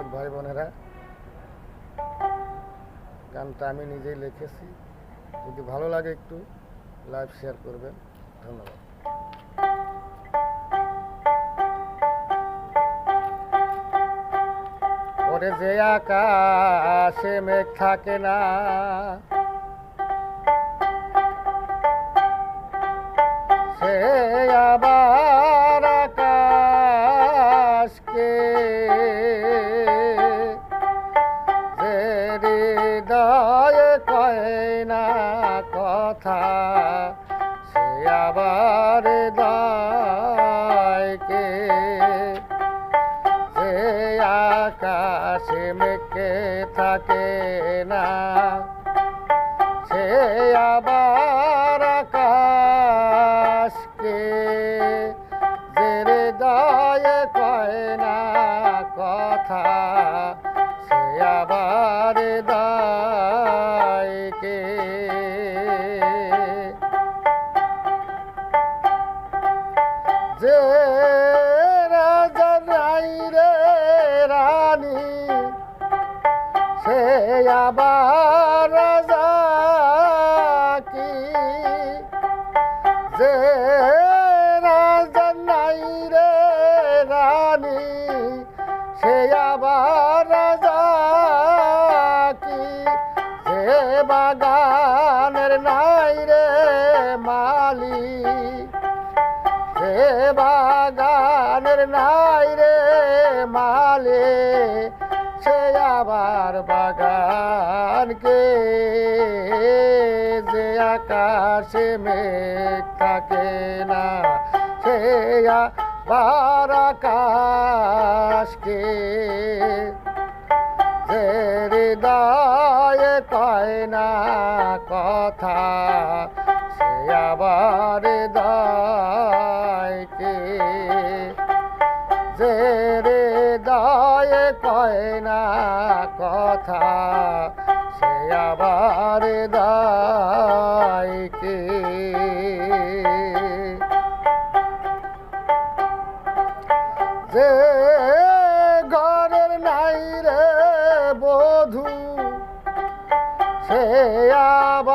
লেখক ভাই বোনেরা, গানটা আমি নিজেই লিখেছি। যদি ভালো লাগে একটু লাইভ শেয়ার করবেন। ধন্যবাদ। ওরে যে আকাশে মেঘ থাকে না, সে আবার আকাশকে যে হৃদয়ে কয় না কথা, সে আবার হৃদয়কে যে আকাশে মেঘে থাকে না, সে আবার আকাশকে যে হৃদয়ে কয় না কথা, সে আবার হৃদয়কে যে রাজা নাই রে রানী, সে আবার রাজা কি, যে রাজা নাই রে রানী, সে আবার রাজা কি, যে বাগানের নাই রে মালি, যে বাগানের নাই রে মালে, সে আবার বাগানকে যে আকাশে মেঘ থাকে না, সে আবার আকাশকে যে হৃদয়ে কয় না কথা, সে আবার হৃদয়কে যে হৃদয়ে কয় না কথা, সে আবার হৃদয়কে যে ঘরের নাই রে বধূ, সে আবার